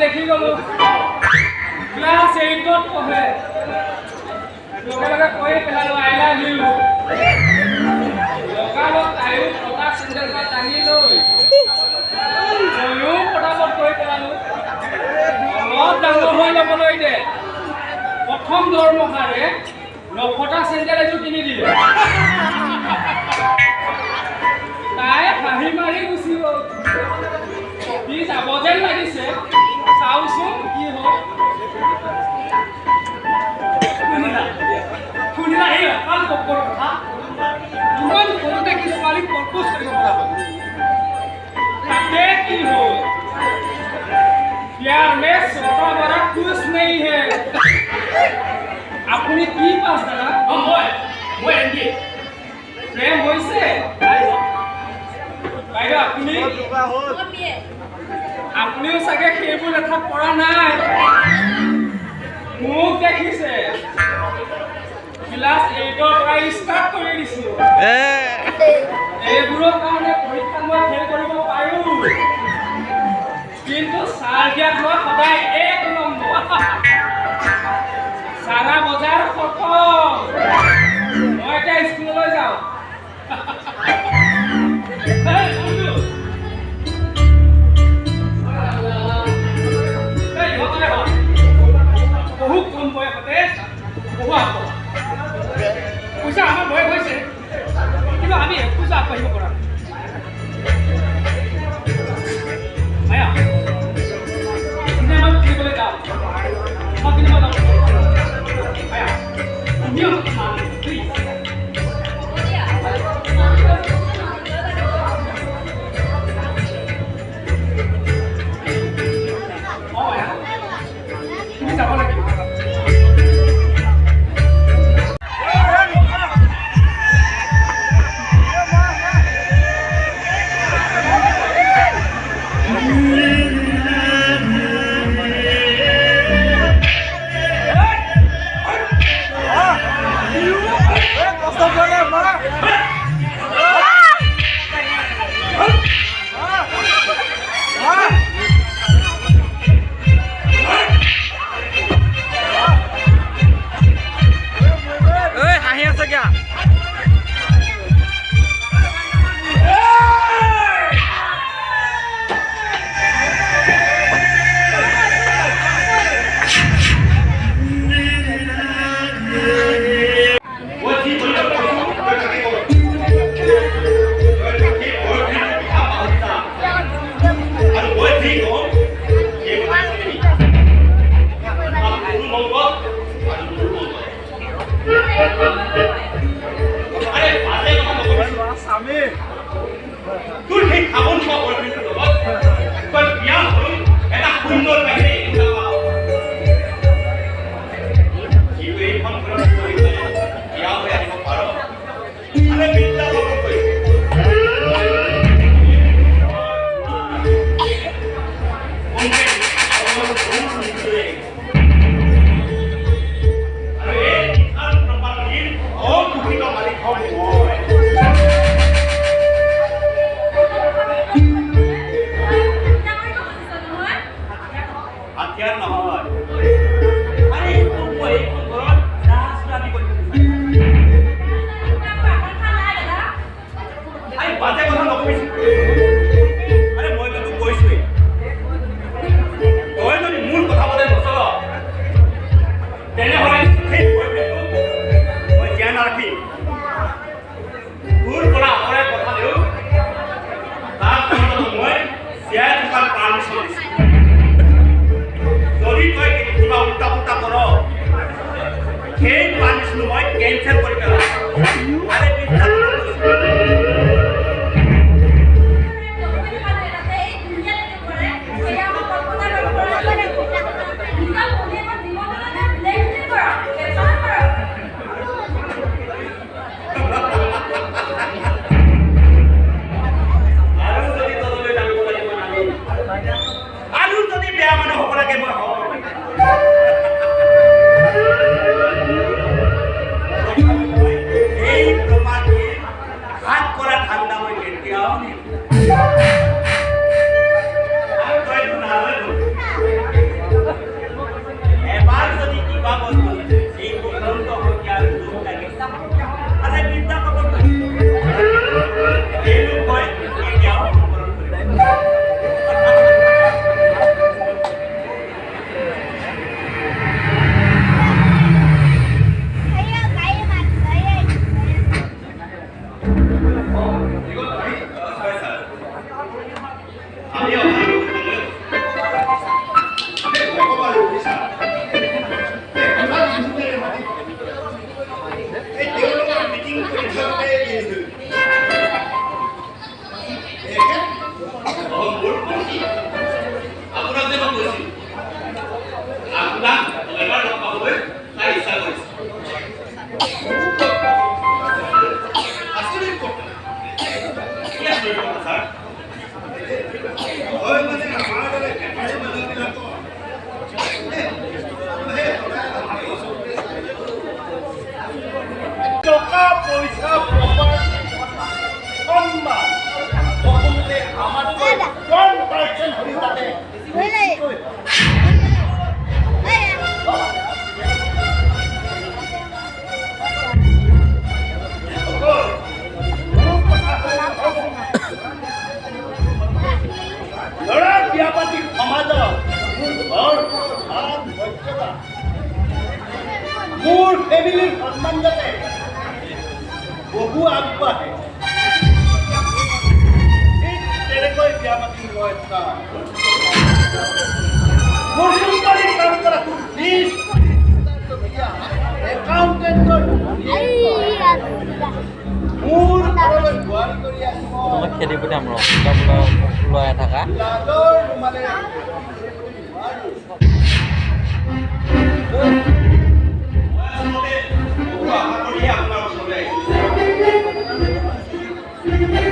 দেখি গলো ক্লাস 8 পঢ়ে লগে লগে কৈ পেলালো আই লাভ ইউ লগালো তাইও পটা চেন্ডেল পা টাঙি লৈ ময়ো পটাপট কৈ পেলালো অলপ ডাঙৰ হৈ ল'বলৈ দে প্ৰথম দৰমহাৰে নফটা চেন্ডেল এযোৰ কিনি দিলে তাই হাঁহি মাৰি গুচি গ'ল সি যাব যেন লাগিছে চাওচোন কি হ'ল শুনিলা এই অকাল বকৰ কথা ইমান সৰুতে কি ছোৱালীক প্ৰপ'জ কৰিব পৰা হ'ল তাতে কি হ'ল प्यार में छोटा बड़ा कुछ नहीं है अपनी की पास दादा हम মই এনডি প্রেম হইছে বাইরে আপনিও সাগে খেবুল এটা পড়া নাই মুখ দেখিছে ক্লাস 8 পৰা স্টাৰ্ট কৰি দিছো এইবোৰৰ কাৰণে পৰীক্ষা মই ফেল কৰিব পাৰো কিন্তু সাৰ্জিয়া মই সদায় এক নম্বৰ সাৰা বজাৰ খতম মই এটা স্কুললৈ যাওঁ বহুত কম বয়সতে পঢ়োৱা পইচা আমাৰ বয়স হৈছে কিন্তু আমি পইচা আগবাঢ়িব পৰা বিয়া পাতি সমাজত মোৰ ঘৰ ভাল মৰ্যাদা মোৰ ফেমিলিৰ সন্মান যাতে বহু আগবাঢ়ে তেনেকৈ বিয়া পাতি মই মোৰ কোম্পানীত কাম কৰা নিজ একাউণ্টেণ্টৰ মোৰ ঘৰলৈ বোৱাৰী কৰি আহিব খেদি পঠিয়াম লৈ থকা লাজৰ মানে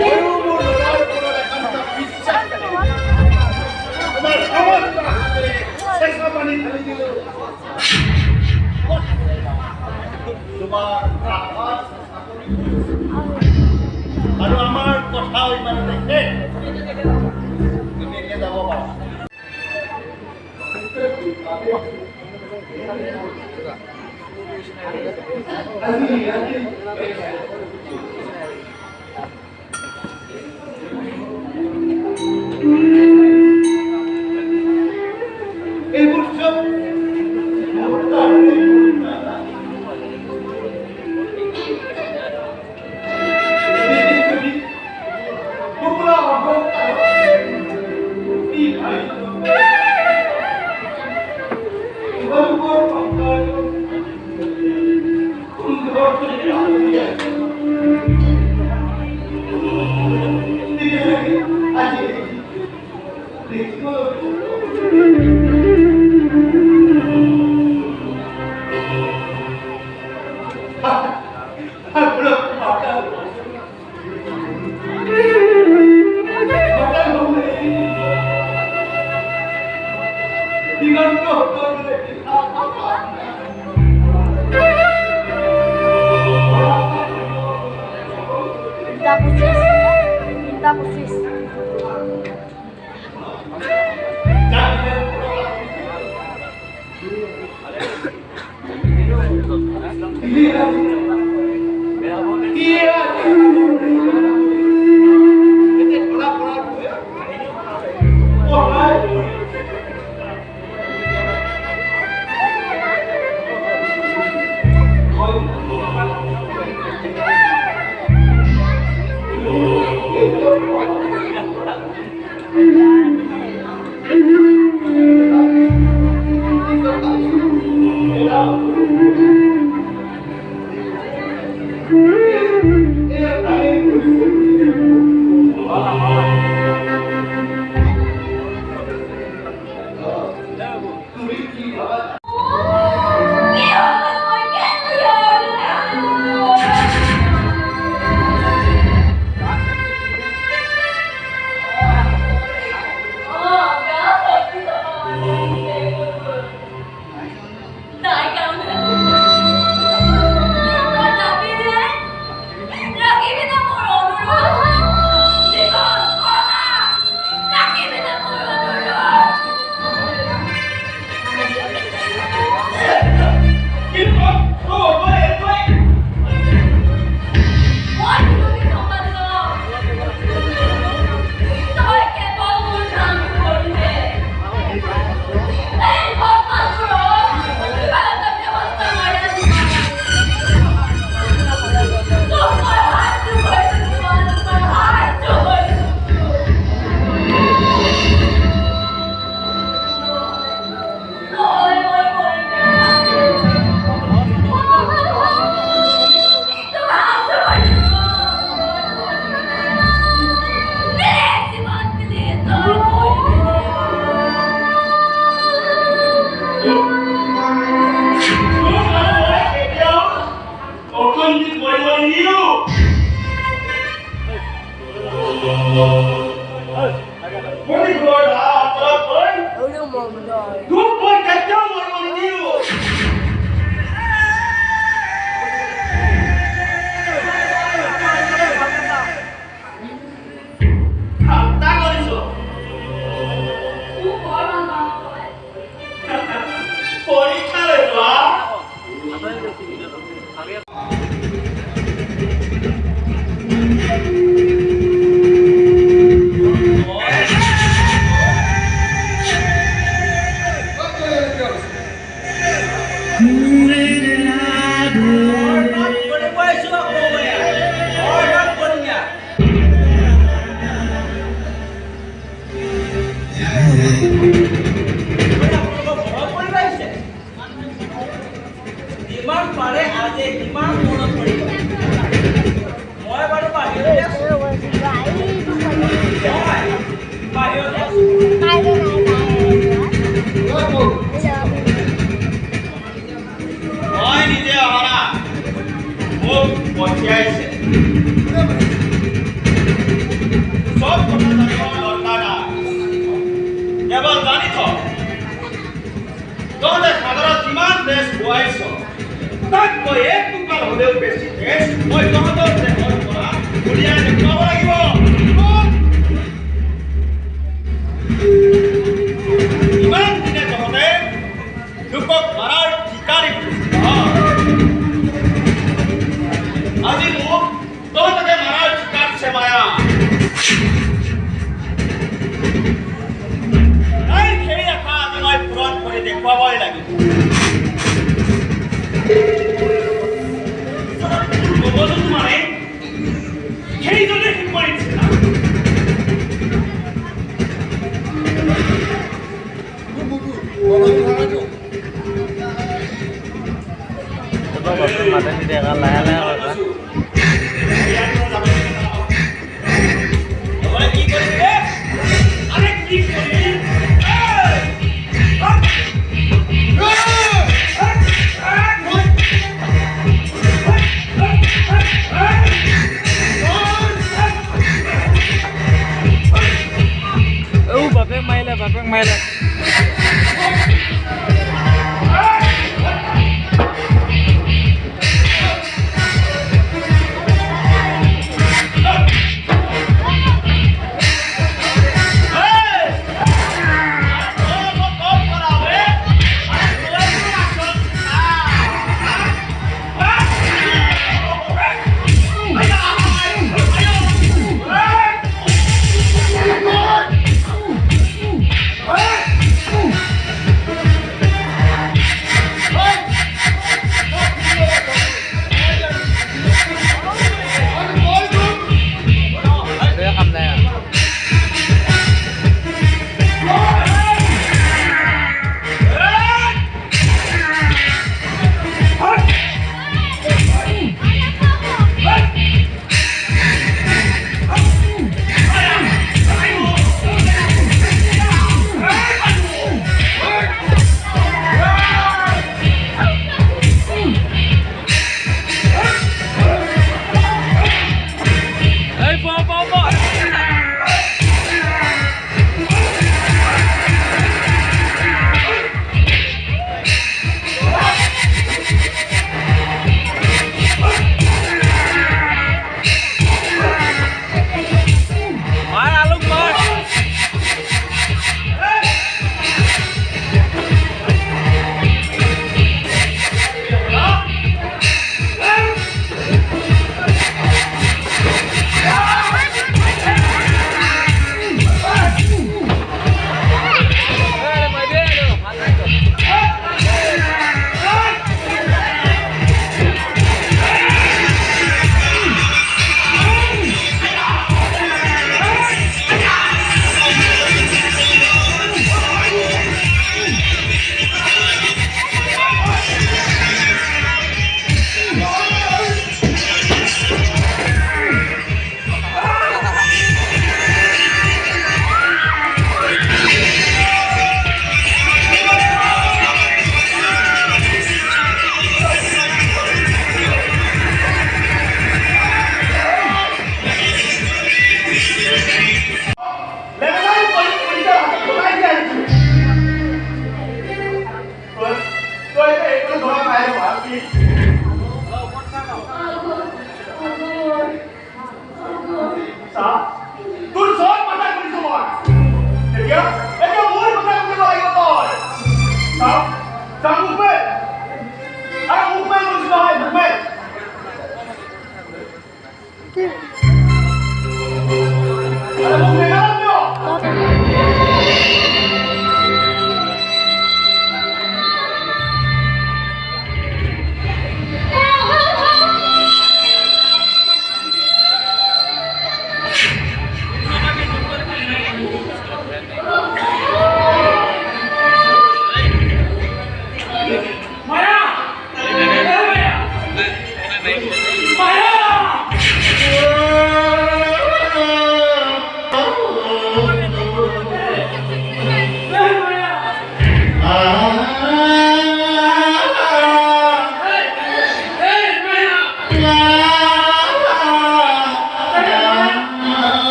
ময়ো মোৰ ল'ৰাৰ ওপৰত একান্ত বিশ্বাস তোমাৰ সমস্ত হাতেৰে চেঁচা পানী ঢালি দিলোঁ তোমাৰ আশাত আৰু আমাৰ কথা ইমানতে শেষ তুমি এতিয়া যাব পাৰা এইবোৰ চব যিমান পাৰে আজি সিমান মনত পৰিব মই বাৰু বাহিৰতে আছো বাহিৰতে আছো মই নিজে অহা না মোক পঠিয়াইছে সব কথা জানিব দৰকাৰ নাই কেৱল জানি থ তহঁতে সাগৰত যিমান দেশ খুৱাইছ তাতকৈ এক টুকুৰা হ'লেও বেছি দেশ মই তহঁতৰ দেশৰ পৰা উলিয়াই দেখুৱাব লাগিব ইমান দিনে তহঁতে লোকক মাৰাৰ ঠিকাৰী আজি মোক তহঁতকে মাৰাৰ ঠিকাৰ মায়া তাইৰ সেই আশা আজি মই পূৰণ কৰি দেখুৱাবই লাগিব ক'বতো মানে সেইজনে শিকোৱাই নিচিনা মাতে নিদিয়ে লাহে লাহে কি কৰিলে আৰে কি কৰিলে বাপেক মাৰিলে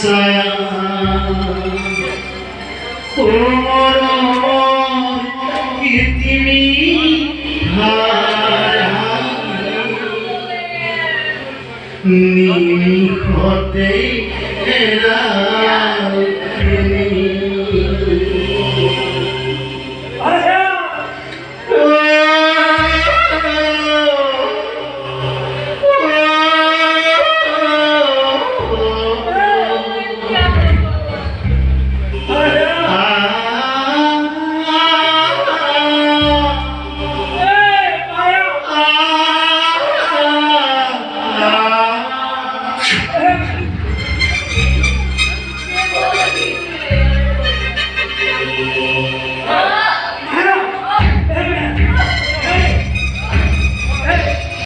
ছায়া কৃত্ৰিমী নিমিষতে এৰা